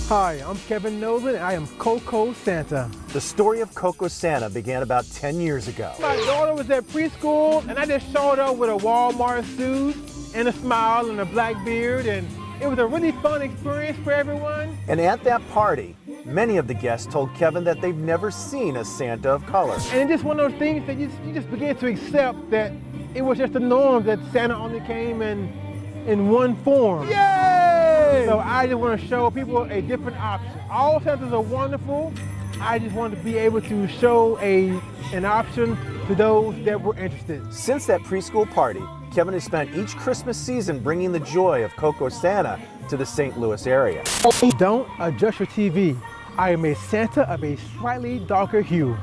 Hi, I'm Kevin Nolan, and I am Coco Santa. The story of Coco Santa began about 10 years ago. My daughter was at preschool, and I just showed up with a Walmart suit and a smile and a black beard, and it was a really fun experience for everyone. And at that party, many of the guests told Kevin that they've never seen a Santa of color. And it's just one of those things that you just begin to accept that it was just the norm that Santa only came in one form. Yay! So I just want to show people a different option. All Santas are wonderful. I just wanted to be able to show an option to those that were interested. Since that preschool party, Kevin has spent each Christmas season bringing the joy of Coco Santa to the St. Louis area. Don't adjust your TV. I am a Santa of a slightly darker hue.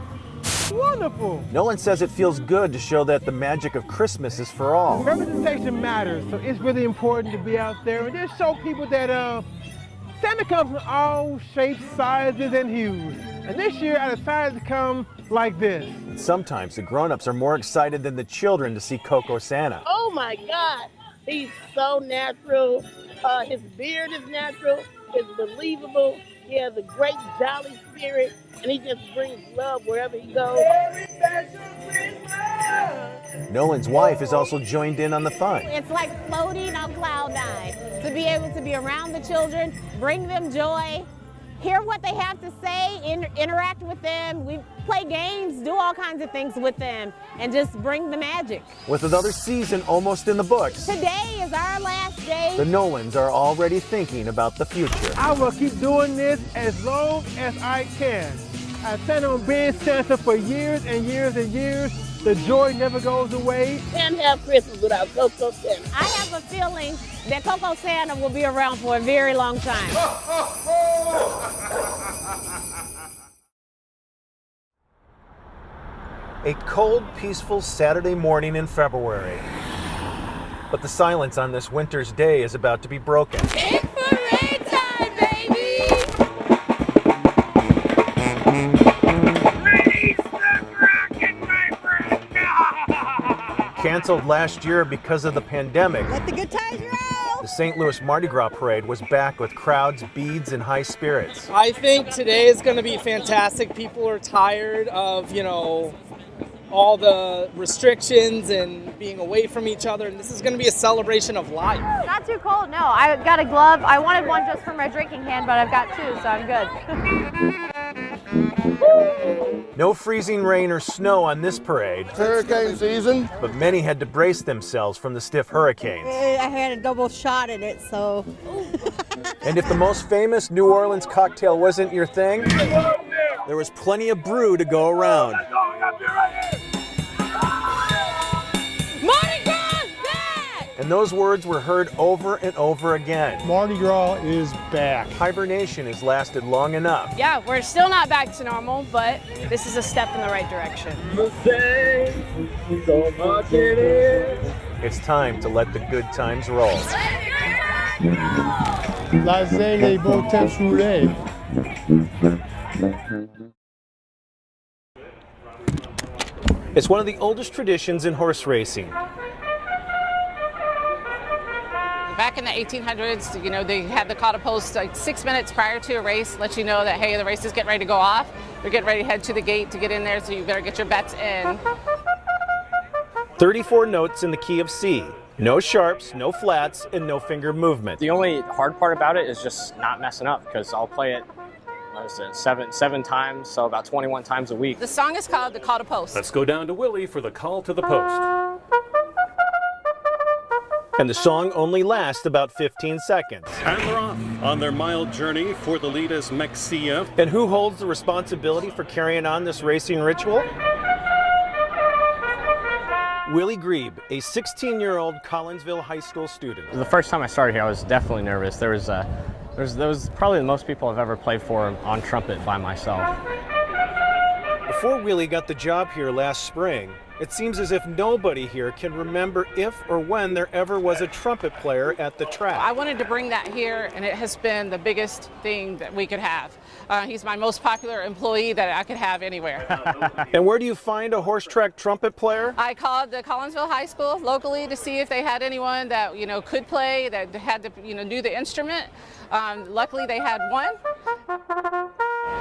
Wonderful! Nolan says it feels good to show that the magic of Christmas is for all. Representation matters, so it's really important to be out there and just show people that Santa comes in all shapes, sizes, and hues. And this year I decided to come like this. And sometimes the grown-ups are more excited than the children to see Coco Santa. Oh my God, he's so natural. His beard is natural, it's believable. He has a great jolly spirit, and he just brings love wherever he goes. Nolan's wife has also joined in on the fun. It's like floating on cloud nine, to be able to be around the children, bring them joy, hear what they have to say, interact with them. We play games, do all kinds of things with them, and just bring the magic. With another season almost in the books, Today is our last day. the Nolans are already thinking about the future. I will keep doing this as long as I can. I plan on being Santa for years and years and years. The joy never goes away. Can't have Christmas without Coco Santa. I have a feeling that Coco Santa will be around for a very long time. A cold, peaceful Saturday morning in February. But the silence on this winter's day is about to be broken. It's parade time, baby! Canceled last year because of the pandemic, Let the good times roll! the St. Louis Mardi Gras Parade was back with crowds, beads, and high spirits. I think today is going to be fantastic. People are tired of, all the restrictions and being away from each other, and this is going to be a celebration of life. Not too cold, no. I got a glove. I wanted one just for my drinking hand, but I've got two, so I'm good. No freezing rain or snow on this parade, Hurricane season. but many had to brace themselves from the stiff hurricanes. I had a double shot in it, so. And if the most famous New Orleans cocktail wasn't your thing, there was plenty of brew to go around. Mardi Gras is back! And those words were heard over and over again. Mardi Gras is back. Hibernation has lasted long enough. Yeah, we're still not back to normal, but this is a step in the right direction. It's time to let the good times roll. Laissez les beaux temps rouler. It's one of the oldest traditions in horse racing. Back in the 1800s, they had the caught post like 6 minutes prior to a race, let you know that, hey, the race is getting ready to go off. They're getting ready to head to the gate to get in there, so you better get your bets in. 34 notes in the key of C. No sharps, no flats, and no finger movement. The only hard part about it is just not messing up, because I'll play it seven times, so about 21 times a week. The song is called The Call to Post. Let's go down to Willie for the call to the post. And the song only lasts about 15 seconds. And they're off on their mile journey. For the lead is Mexia. And who holds the responsibility for carrying on this racing ritual? Willie Grebe, a 16-year-old Collinsville High School student. The first time I started here, I was definitely nervous. There was probably the most people I've ever played for on trumpet by myself. Before Willie got the job here last spring, it seems as if nobody here can remember if or when there ever was a trumpet player at the track. I wanted to bring that here, and it has been the biggest thing that we could have. He's my most popular employee that I could have anywhere. And where do you find a horse track trumpet player? I called the Collinsville High School locally to see if they had anyone that, you know, could play, that had to, you know, do the instrument. Luckily, they had one.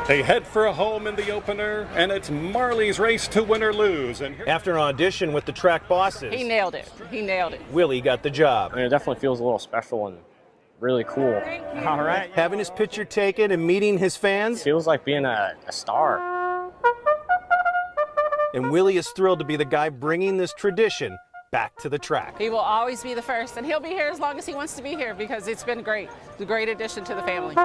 They head for a home in the opener, and it's Marley's race to win or lose. And After an audition with the track bosses, He nailed it. He nailed it. Willie got the job. I mean, it definitely feels a little special and really cool. All right. Having his picture taken and meeting his fans. Feels like being a star. And Willie is thrilled to be the guy bringing this tradition back to the track. He will always be the first, and he'll be here as long as he wants to be here because it's been great. It's a great addition to the family.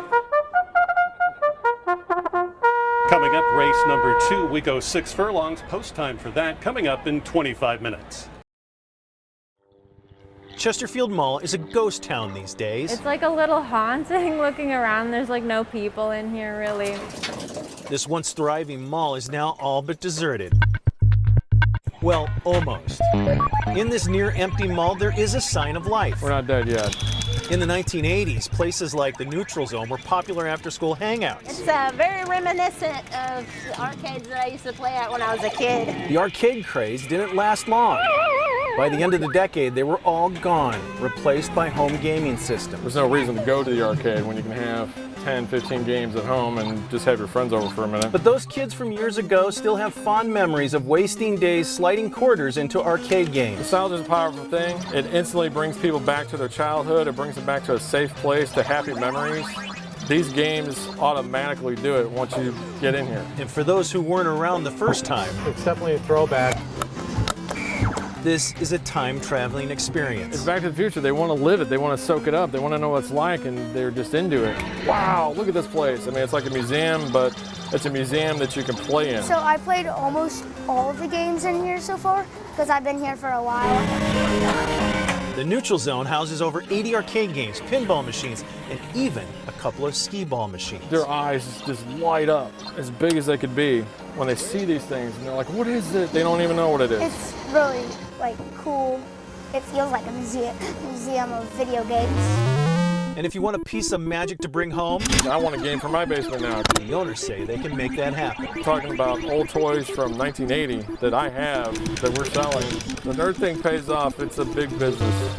coming up, race number 2, we go 6 furlongs. Post time for that coming up in 25 minutes. Chesterfield Mall is a ghost town these days. It's like a little haunting looking around. There's like no people in here really. This once thriving mall is now all but deserted. Well, almost. In this near empty mall, there is a sign of life. We're not dead yet. In the 1980s, places like the Neutral Zone were popular after-school hangouts. It's very reminiscent of the arcades that I used to play at when I was a kid. The arcade craze didn't last long. By the end of the decade, they were all gone, replaced by home gaming systems. There's no reason to go to the arcade when you can have 10, 15 games at home and just have your friends over for a minute. But those kids from years ago still have fond memories of wasting days sliding quarters into arcade games. Nostalgia is a powerful thing. It instantly brings people back to their childhood. It brings them back to a safe place, to happy memories. These games automatically do it once you get in here. And for those who weren't around the first time, It's definitely a throwback. this is a time-traveling experience. It's Back to the Future. They want to live it. They want to soak it up. They want to know what it's like, and they're just into it. Wow, look at this place. I mean, it's like a museum, but it's a museum that you can play in. So I played almost all of the games in here so far because I've been here for a while. The Neutral Zone houses over 80 arcade games, pinball machines, and even a couple of skee-ball machines. Their eyes just light up as big as they could be when they see these things, and they're like, what is it? They don't even know what it is. It's really cool. It feels like a museum of video games. And if you want a piece of magic to bring home, I want a game for my basement now. The owners say they can make that happen. Talking about old toys from 1980 that I have that we're selling. The nerd thing pays off. It's a big business.